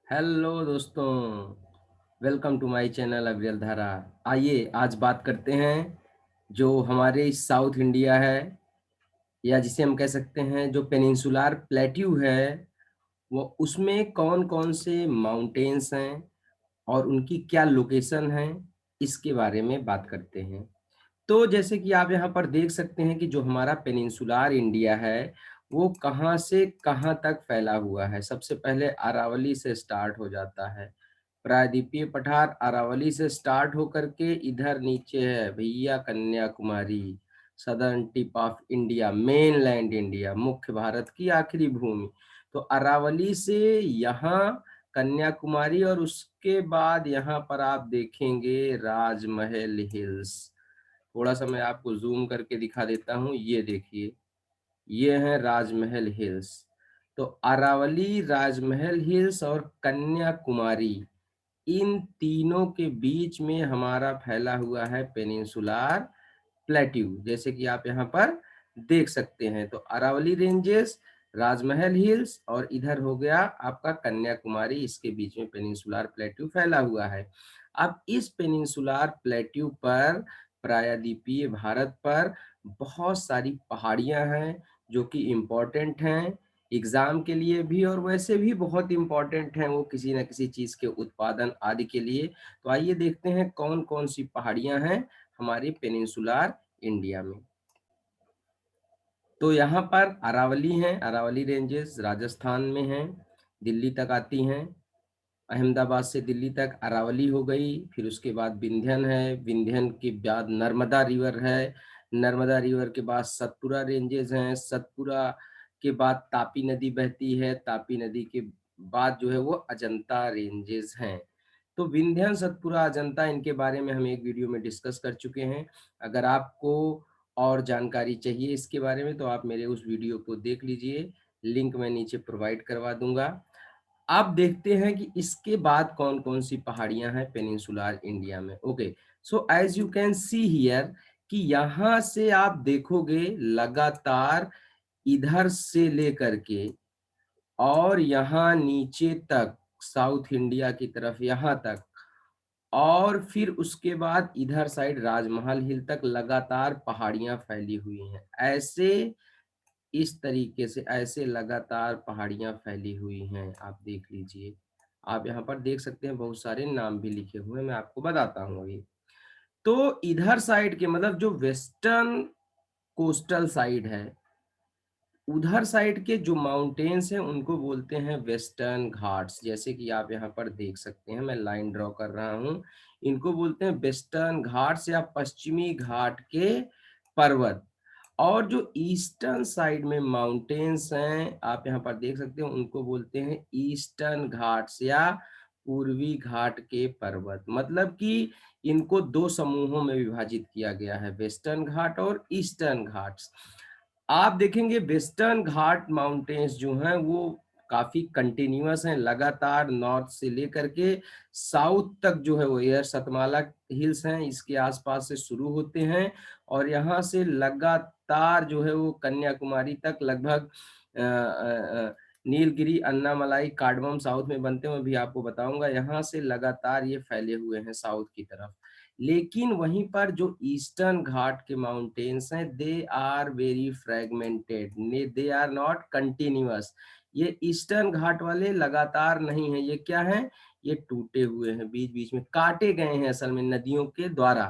Hello दोस्तों, welcome to my channel अविरल धारा। आइए आज बात करते हैं जो हमारे साउथ इंडिया है, या जिसे हम कह सकते हैं जो पेनिनसुलार प्लेट्यू है, वो उसमें कौन कौन से माउंटेन्स हैं और उनकी क्या लोकेशन है, इसके बारे में बात करते हैं। तो जैसे कि आप यहाँ पर देख सकते हैं कि जो हमारा पेनिनसुलार इंडिया है, वो कहाँ से कहाँ तक फैला हुआ है। सबसे पहले अरावली से स्टार्ट हो जाता है। प्रायद्वीपीय पठार अरावली से स्टार्ट होकर के इधर नीचे है भैया Kanyakumari, southern tip of India, mainland India, मुख्य भारत की आखिरी भूमि। तो अरावली से यहाँ कन्याकुमारी, और उसके बाद यहाँ पर आप देखेंगे राजमहल हिल्स। थोड़ा सा मैं आपको जूम करके दिखा देता हूँ, ये देखिए, ये है राजमहल हिल्स। तो अरावली, राजमहल हिल्स और कन्याकुमारी, इन तीनों के बीच में हमारा फैला हुआ है पेनिनसुलार प्लेट्यू, जैसे कि आप यहाँ पर देख सकते हैं। तो अरावली रेंजेस, राजमहल हिल्स और इधर हो गया आपका कन्याकुमारी, इसके बीच में पेनिनसुलार प्लेट्यू फैला हुआ है। अब इस पेनिनसुलार प्लेट्यू पर, प्रायद्वीपीय भारत पर बहुत सारी पहाड़ियां हैं जो कि इम्पोर्टेंट हैं एग्जाम के लिए भी, और वैसे भी बहुत इम्पोर्टेंट हैं वो किसी न किसी चीज के उत्पादन आदि के लिए। तो आइए देखते हैं कौन कौन सी पहाड़ियां हैं हमारी पेनिनसुलार इंडिया में। तो यहाँ पर अरावली हैं, अरावली रेंजेस राजस्थान में हैं, दिल्ली तक आती हैं। अहमदाबाद से दिल्ली तक अरावली हो गई, फिर उसके बाद विंध्यन है, विंध्यन के बाद नर्मदा रिवर है, नर्मदा रिवर के बाद सतपुरा रेंजेस हैं, सतपुरा के बाद तापी नदी बहती है, तापी नदी के बाद जो है वो अजंता रेंजेस हैं। तो विंध्यन, सतपुरा, अजंता, इनके बारे में हम एक वीडियो में डिस्कस कर चुके हैं। अगर आपको और जानकारी चाहिए इसके बारे में तो आप मेरे उस वीडियो को देख लीजिए, लिंक मैं नीचे प्रोवाइड करवा दूंगा। आप देखते हैं कि इसके बाद कौन कौन सी पहाड़ियां हैं पेनिनसुलार इंडिया में। Okay, so as you can see here कि यहां से आप देखोगे लगातार इधर से लेकर के और यहाँ नीचे तक, साउथ इंडिया की तरफ यहाँ तक, और फिर उसके बाद इधर साइड राजमहल हिल तक लगातार पहाड़ियां फैली हुई हैं। ऐसे इस तरीके से ऐसे लगातार पहाड़ियां फैली हुई हैं, आप देख लीजिए। आप यहाँ पर देख सकते हैं बहुत सारे नाम भी लिखे हुए हैं, मैं आपको बताता हूँ अभी। तो इधर साइड के मतलब जो वेस्टर्न कोस्टल साइड है, उधर साइड के जो माउंटेन्स हैं उनको बोलते हैं वेस्टर्न घाट्स। जैसे कि आप यहाँ पर देख सकते हैं, मैं लाइन ड्रॉ कर रहा हूँ, इनको बोलते हैं वेस्टर्न घाट्स या पश्चिमी घाट के पर्वत। और जो ईस्टर्न साइड में माउंटेन्स हैं आप यहाँ पर देख सकते हैं, उनको बोलते हैं ईस्टर्न घाट्स या पूर्वी घाट के पर्वत। मतलब कि इनको दो समूहों में विभाजित किया गया है, वेस्टर्न घाट और ईस्टर्न घाट्स। आप देखेंगे वेस्टर्न घाट माउंटेन्स जो हैं वो काफी कंटिन्यूअस हैं, लगातार नॉर्थ से लेकर के साउथ तक जो है वो एयर सतमाला हिल्स हैं, इसके आसपास से शुरू होते हैं और यहाँ से लगातार जो है वो कन्याकुमारी तक लगभग नीलगिरी, अन्नामलाई, कार्डमम साउथ में बनते हैं, मैं भी आपको बताऊंगा। यहाँ से लगातार ये फैले हुए हैं साउथ की तरफ। लेकिन वहीं पर जो ईस्टर्न घाट के माउंटेन्स हैं, they are very fragmented, they are not continuous. ये ईस्टर्न घाट वाले लगातार नहीं है, ये क्या है, ये टूटे हुए हैं, बीच बीच में काटे गए हैं असल में नदियों के द्वारा।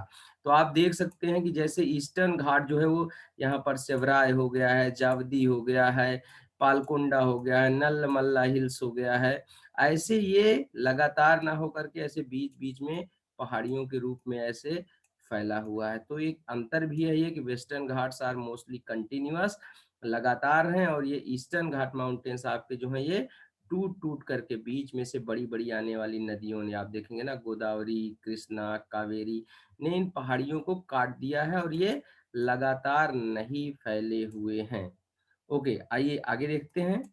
तो आप देख सकते हैं कि जैसे ईस्टर्न घाट जो है वो यहाँ पर सेवराय हो गया है, जावदी हो गया है, पालकोंडा हो गया है, नलमल्ला हिल्स हो गया है, ऐसे ये लगातार ना होकर के ऐसे बीच बीच में पहाड़ियों के रूप में ऐसे फैला हुआ है। तो एक अंतर भी है ये कि western Ghats are mostly continuous, लगातार हैं, और ये ईस्टर्न घाट माउंटेन्स आपके जो हैं ये टूट टूट करके बीच में से बड़ी बड़ी आने वाली नदियों ने, आप देखेंगे ना, गोदावरी, कृष्णा, कावेरी ने इन पहाड़ियों को काट दिया है और ये लगातार नहीं फैले हुए हैं। ओके, आइए आगे देखते हैं।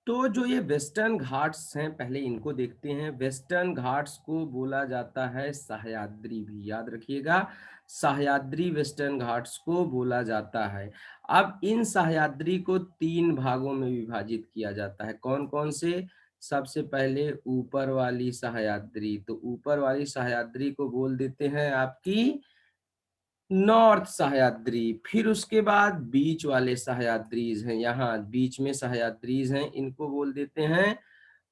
तो जो ये वेस्टर्न घाट्स हैं, पहले इनको देखते हैं। वेस्टर्न घाट्स को बोला जाता है सह्याद्री भी, याद रखिएगा, सह्याद्री वेस्टर्न घाट्स को बोला जाता है। अब इन सह्याद्री को 3 भागों में विभाजित किया जाता है। कौन-कौन से? सबसे पहले ऊपर वाली सह्याद्री, तो ऊपर वाली सह्याद्री को बोल देते हैं आपकी नॉर्थ सह्याद्री। फिर उसके बाद बीच वाले सह्याद्रीज हैं, यहाँ बीच में सह्याद्रीज हैं, इनको बोल देते हैं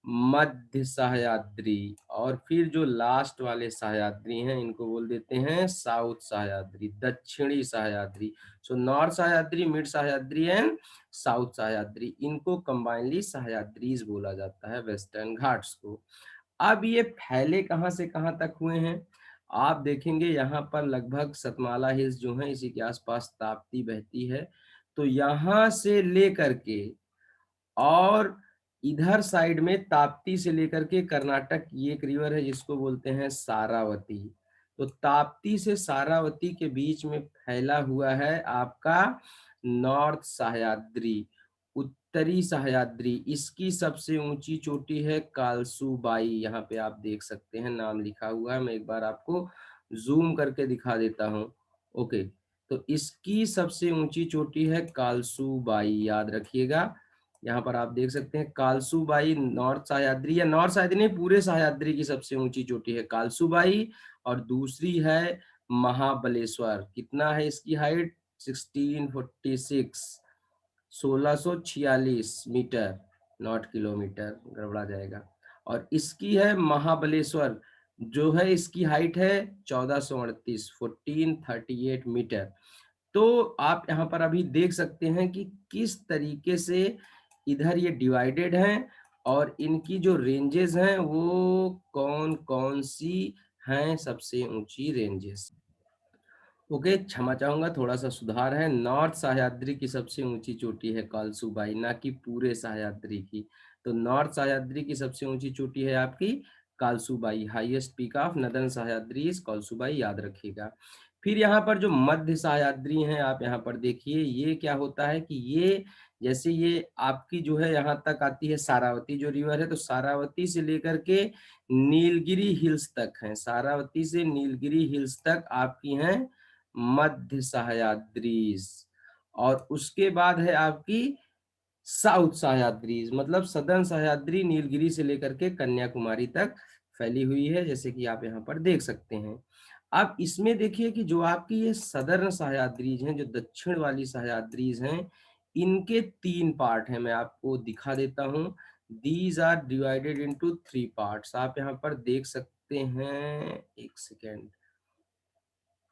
मध्य सह्याद्री। और फिर जो लास्ट वाले सह्याद्री हैं, इनको बोल देते हैं साउथ सह्याद्री, दक्षिणी Sahyadri. So north Sahyadri, mid Sahyadri and south Sahyadri, इनको कंबाइनली सह्याद्रीज बोला जाता है, वेस्टर्न घाट्स को। अब ये फैले कहाँ से कहाँ तक हुए हैं? आप देखेंगे यहाँ पर लगभग सतमाला हिल्स जो है, इसी के आसपास ताप्ती बहती है। तो यहाँ से लेकर के और इधर साइड में ताप्ती से लेकर के कर्नाटक, ये एक रिवर है जिसको बोलते हैं सारावती। तो ताप्ती से सारावती के बीच में फैला हुआ है आपका नॉर्थ सह्याद्री, उत्तरी सह्याद्री। इसकी सबसे ऊंची चोटी है कालसूबाई, यहाँ पे आप देख सकते हैं नाम लिखा हुआ है, मैं एक बार आपको जूम करके दिखा देता हूँ। ओके, तो इसकी सबसे ऊंची चोटी है कालसूबाई, याद रखिएगा। यहाँ पर आप देख सकते हैं कालसूबाई नॉर्थ सह्याद्री, या नॉर्थ सह्याद्री नहीं, पूरे सह्याद्री की सबसे ऊंची चोटी है कालसूबाई। और दूसरी है महाबलेश्वर। कितना है इसकी हाइट? 1646, 1646 मीटर, नॉट किलोमीटर, गड़बड़ा जाएगा। और इसकी है महाबलेश्वर, जो है इसकी हाइट है 1438, 1438 मीटर। तो आप यहाँ पर अभी देख सकते हैं कि किस तरीके से इधर ये डिवाइडेड हैं, और इनकी जो रेंजेस हैं वो कौन कौन सी हैं सबसे ऊंची रेंजेस। ओके, क्षमा चाहूंगा, थोड़ा सा सुधार है। नॉर्थ सह्याद्री की सबसे ऊंची चोटी है कालसूबाई, ना कि पूरे सह्याद्री की। तो नॉर्थ सह्याद्री की सबसे ऊंची चोटी है आपकी Kalsubai, highest peak of northern Sahyadri is Kalsubai, याद रखिएगा। फिर यहाँ पर जो मध्य सह्याद्री हैं, आप यहाँ पर देखिए, ये क्या होता है कि ये जैसे ये आपकी जो है यहाँ तक आती है सारावती जो रिवर है, तो सारावती से लेकर के नीलगिरी हिल्स तक है, सारावती से नीलगिरी हिल्स तक आपकी हैं मध्य सह्याद्रीज। और उसके बाद है आपकी साउथ सह्याद्रीज, मतलब सदर्न सह्याद्री नीलगिरी से लेकर के कन्याकुमारी तक फैली हुई है, जैसे कि आप यहाँ पर देख सकते हैं। अब इसमें देखिए कि जो आपकी ये सदर्न सह्याद्रीज हैं, जो दक्षिण वाली सह्याद्रीज हैं, इनके 3 पार्ट हैं, मैं आपको दिखा देता हूँ। These are divided into 3 parts, आप यहाँ पर देख सकते हैं, एक सेकेंड।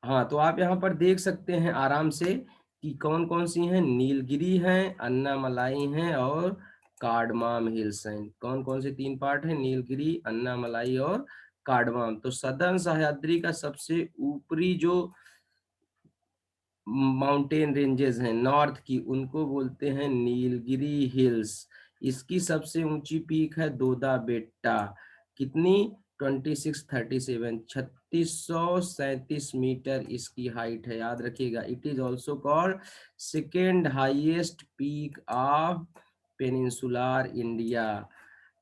हाँ, तो आप यहाँ पर देख सकते हैं आराम से कि कौन कौन सी हैं। नीलगिरी हैं, अन्नामलाई हैं और कार्डमाम हिल्स हैं। कौन कौन से 3 पार्ट हैं? नीलगिरी, अन्नामलाई और कार्डमाम। तो सदर्न सह्याद्री का सबसे ऊपरी जो माउंटेन रेंजेस हैं नॉर्थ की, उनको बोलते हैं नीलगिरी हिल्स। इसकी सबसे ऊंची पीक है दोदा बेट्टा। कितनी? 2637, 3637 मीटर इसकी हाइट है, याद रखिएगा। It is also called second highest peak of peninsular India.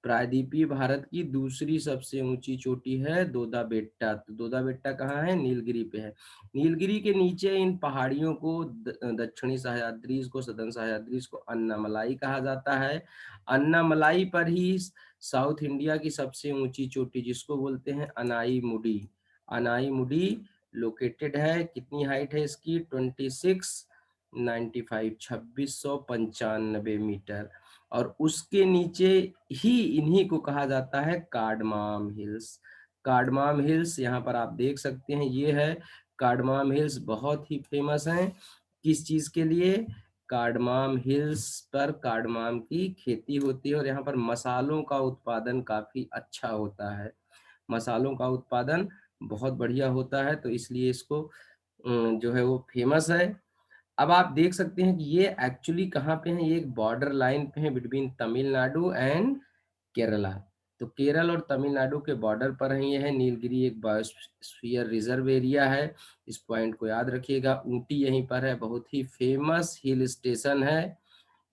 प्रायद्वीपीय भारत की दूसरी सबसे ऊंची चोटी है दोदा बेट्टा। तो दोदा बेट्टा कहाँ है? नीलगिरी पे है। नीलगिरी के नीचे इन पहाड़ियों को, दक्षिणी सह्याद्रीज को, सदर्न सह्याद्रीज को अन्नामलाई कहा जाता है। अन्नामलाई पर ही साउथ इंडिया की सबसे ऊंची चोटी, जिसको बोलते हैं अनाई मुडी, अनाई मुडी लोकेटेड है। कितनी हाइट है इसकी? 2695, 2695 मीटर। और उसके नीचे ही इन्हीं को कहा जाता है कार्डमाम हिल्स। कार्डमाम हिल्स यहाँ पर आप देख सकते हैं, ये है कार्डमाम हिल्स। बहुत ही फेमस हैं किस चीज के लिए? कार्डमाम हिल्स पर कार्डमाम की खेती होती है, और यहाँ पर मसालों का उत्पादन काफी अच्छा होता है। मसालों का उत्पादन बहुत बढ़िया होता है, तो इसलिए इसको जो है वो फेमस है। अब आप देख सकते हैं कि ये एक्चुअली कहाँ पे है, ये एक बॉर्डर लाइन पे है बिटवीन तमिलनाडु एंड केरला। तो केरल और तमिलनाडु के बॉर्डर पर है ये है। नीलगिरी एक बायोस्फीयर रिजर्व एरिया है, इस पॉइंट को याद रखिएगा। ऊटी यहीं पर है, बहुत ही फेमस हिल स्टेशन है।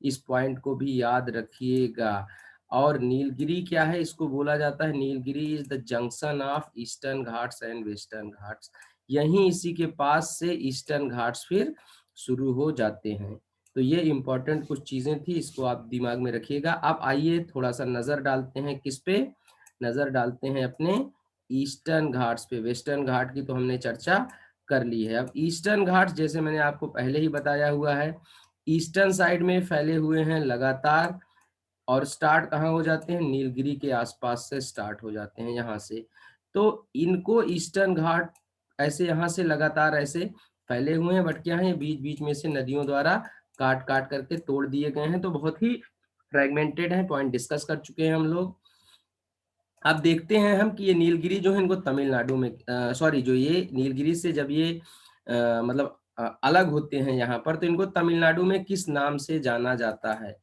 इस पॉइंट को भी याद रखिएगा। और नीलगिरी क्या है, इसको बोला जाता है, Nilgiri is the junction of eastern Ghats and western Ghats. यहीं इसी के पास से ईस्टर्न घाट्स फिर शुरू हो जाते हैं। तो ये इंपॉर्टेंट कुछ चीजें थी, इसको आप दिमाग में रखिएगा। अब आइए थोड़ा सा नजर डालते हैं किस पे, नजर डालते हैं अपने ईस्टर्न घाट्स पे। वेस्टर्न घाट की तो हमने चर्चा कर ली है। अब ईस्टर्न घाट्स जैसे मैंने आपको पहले ही बताया हुआ है, ईस्टर्न साइड में फैले हुए हैं लगातार, और स्टार्ट कहाँ हो जाते हैं, नीलगिरी के आसपास से स्टार्ट हो जाते हैं यहाँ से। तो इनको ईस्टर्न घाट ऐसे यहाँ से लगातार ऐसे फैले हुए हैं, बट क्या है, बीच बीच में से नदियों द्वारा काट काट करके तोड़ दिए गए हैं, तो बहुत ही फ्रेगमेंटेड है। पॉइंट डिस्कस कर चुके हैं हम लोग। अब देखते हैं हम कि ये नीलगिरी जो है इनको तमिलनाडु में, सॉरी, जो ये नीलगिरी से जब ये मतलब अलग होते हैं यहाँ पर, तो इनको तमिलनाडु में किस नाम से जाना जाता है।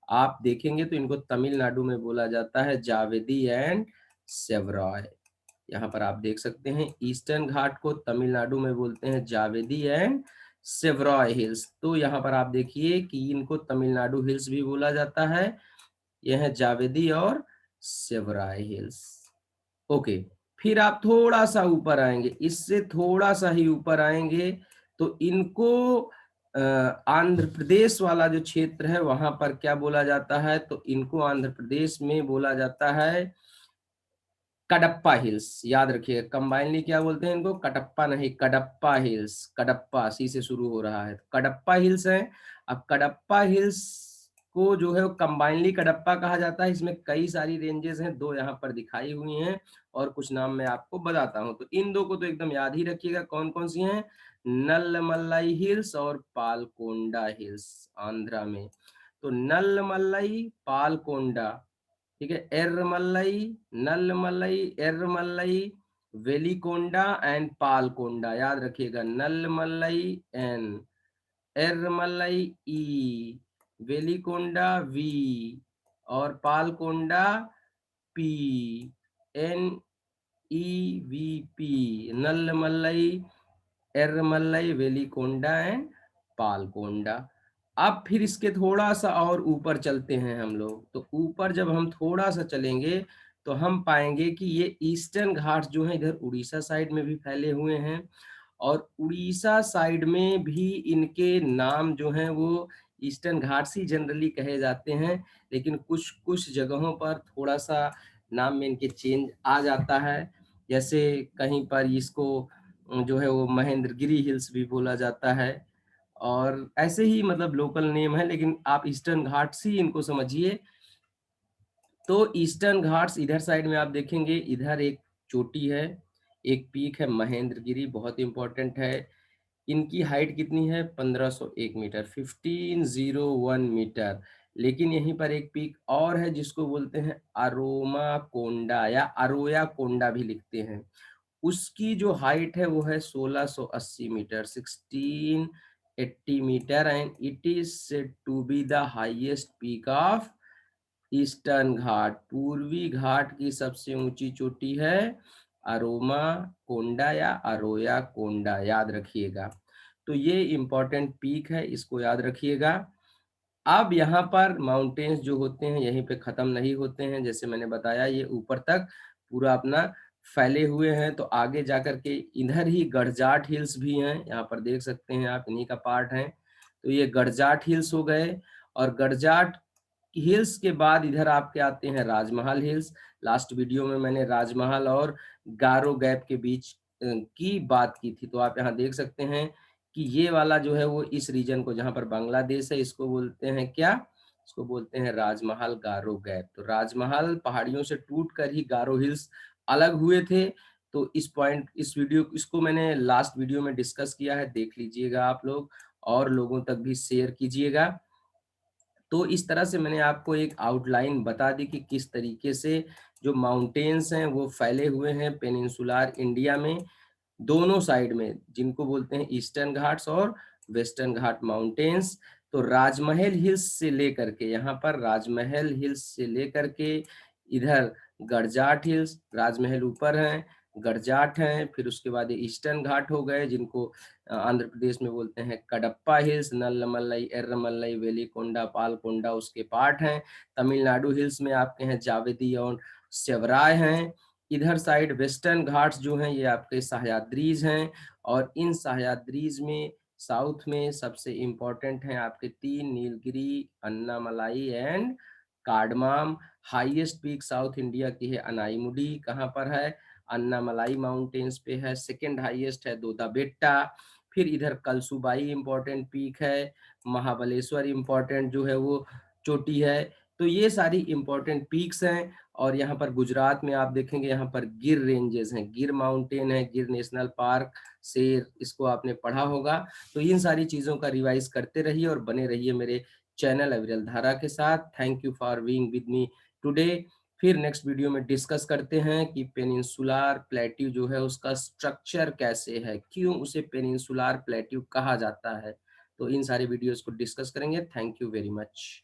आप देखेंगे तो इनको तमिलनाडु में बोला जाता है जावेदी एंड सेवरॉय। यहाँ पर आप देख सकते हैं ईस्टर्न घाट को तमिलनाडु में बोलते हैं जावेदी एंड सेवरॉय हिल्स। तो यहाँ पर आप देखिए कि इनको तमिलनाडु हिल्स भी बोला जाता है, यह है जावेदी और सेवराय हिल्स। ओके, फिर आप थोड़ा सा ऊपर आएंगे, इससे थोड़ा सा ही ऊपर आएंगे, तो इनको आंध्र प्रदेश वाला जो क्षेत्र है वहां पर क्या बोला जाता है, तो इनको आंध्र प्रदेश में बोला जाता है कडप्पा हिल्स। याद रखिए, कंबाइनली क्या बोलते हैं इनको, कटप्पा नहीं, कडप्पा हिल्स। कडप्पा सी से शुरू हो रहा है, कडप्पा हिल्स है। अब कडप्पा हिल्स को जो है वो कंबाइनली कडप्पा कहा जाता है। इसमें कई सारी रेंजेस हैं, दो यहाँ पर दिखाई हुई हैं, और कुछ नाम मैं आपको बताता हूँ। तो इन दो को तो एकदम याद ही रखिएगा, कौन कौन सी हैं, नल्लमल्लाई हिल्स और पालकोंडा हिल्स, आंध्रा में। तो नल्लमल्लाई, पालकोंडा, ठीक है, एर्रमल्लई, नल्लमल्लई, एर्रमल्लई, वेलिकोंडा एंड पालकोंडा। याद रखिएगा, Nallamalai N, Erramalai E, Velikonda V, और Palkonda P, N E V P. Nallamalai, Erramalai, Velikonda and Palkonda. अब फिर इसके थोड़ा सा और ऊपर चलते हैं हम लोग। तो ऊपर जब हम थोड़ा सा चलेंगे तो हम पाएंगे कि ये ईस्टर्न घाट्स जो है इधर उड़ीसा साइड में भी फैले हुए हैं, और उड़ीसा साइड में भी इनके नाम जो हैं वो ईस्टर्न घाट्स ही जनरली कहे जाते हैं, लेकिन कुछ कुछ जगहों पर थोड़ा सा नाम में इनके चेंज आ जाता है। जैसे कहीं पर इसको जो है वो महेंद्रगिरी हिल्स भी बोला जाता है, और ऐसे ही मतलब लोकल नेम है, लेकिन आप ईस्टर्न घाट्स ही इनको समझिए। तो ईस्टर्न घाट्स इधर साइड में आप देखेंगे, इधर एक चोटी है, एक पीक है महेंद्रगिरी, बहुत इंपॉर्टेंट है। इनकी हाइट कितनी है, 1501 मीटर, 1501 मीटर। लेकिन यहीं पर एक पीक और है जिसको बोलते हैं अरोमा कोंडा, या अरोया कोंडा भी लिखते हैं। उसकी जो हाइट है वो है 1680 metre, 1680 metre, and it is said to be the highest peak of Eastern Ghat. पूर्वी घाट की सबसे ऊंची चोटी है अरोमा कोंडा या अरोया कोंडा, याद रखिएगा। तो ये इंपॉर्टेंट पीक है, इसको याद रखिएगा। अब यहाँ पर माउंटेन्स जो होते हैं यहीं पे खत्म नहीं होते हैं, जैसे मैंने बताया ये ऊपर तक पूरा अपना फैले हुए हैं। तो आगे जाकर के इधर ही गढ़जाट हिल्स भी हैं, यहाँ पर देख सकते हैं आप, इन्हीं का पार्ट है। तो ये गढ़जाट हिल्स हो गए, और गढ़जाट हिल्स के बाद इधर आपके आते हैं राजमहल हिल्स। लास्ट वीडियो में मैंने राजमहल और गारो गैप के बीच की बात की थी। तो आप यहाँ देख सकते हैं कि ये वाला जो है वो इस रीजन को, जहाँ पर बांग्लादेश है, इसको बोलते हैं क्या, इसको बोलते हैं राजमहल गारो गैप। तो राजमहल पहाड़ियों से टूट कर ही गारो हिल्स अलग हुए थे। तो इस पॉइंट, इस वीडियो, इसको मैंने लास्ट वीडियो में डिस्कस किया है, देख लीजिएगा आप लोग, और लोगों तक भी शेयर कीजिएगा। तो इस तरह से मैंने आपको एक आउटलाइन बता दी कि किस तरीके से जो माउंटेन्स हैं वो फैले हुए हैं पेनिनसुलार इंडिया में, दोनों साइड में, जिनको बोलते हैं ईस्टर्न घाट्स और वेस्टर्न घाट माउंटेन्स। तो राजमहल हिल्स से लेकर के, यहाँ पर राजमहल हिल्स से लेकर के इधर गड़जाट हिल्स, राजमहल ऊपर है, गरजाट हैं, फिर उसके बाद ये ईस्टर्न घाट हो गए जिनको आंध्र प्रदेश में बोलते हैं कडप्पा हिल्स, नल्लमलई, एर्रमलई, वेलिकोंडा, पालकोंडा उसके पार्ट हैं। तमिलनाडु हिल्स में आपके हैं जावेदी और सेवराय हैं। इधर साइड वेस्टर्न घाट्स जो हैं ये आपके सह्याद्रीज हैं, और इन सह्याद्रीज में साउथ में सबसे इम्पोर्टेंट हैं आपके तीन, Nilgiri, Annamalai and Cardamom. Highest peak South India की है अनाईमुडी, कहाँ पर है, अन्नामलाई माउंटेन्स पे है। सेकंड हाईएस्ट है दोदा बेट्टा। फिर इधर कलसुबाई इंपॉर्टेंट पीक है, महाबलेश्वर इंपॉर्टेंट जो है वो चोटी है। तो ये सारी इंपॉर्टेंट पीक्स हैं। और यहाँ पर गुजरात में आप देखेंगे यहाँ पर गिर रेंजेस हैं, गिर माउंटेन है, गिर नेशनल पार्क, शेर, इसको आपने पढ़ा होगा। तो इन सारी चीजों का रिवाइज करते रहिए और बने रहिए मेरे चैनल अविरल धारा के साथ। Thank you for being with me today. फिर नेक्स्ट वीडियो में डिस्कस करते हैं कि पेनिनसुलर प्लेट्यू जो है उसका स्ट्रक्चर कैसे है, क्यों उसे पेनिनसुलर प्लेट्यू कहा जाता है। तो इन सारे वीडियोस को डिस्कस करेंगे। Thank you very much.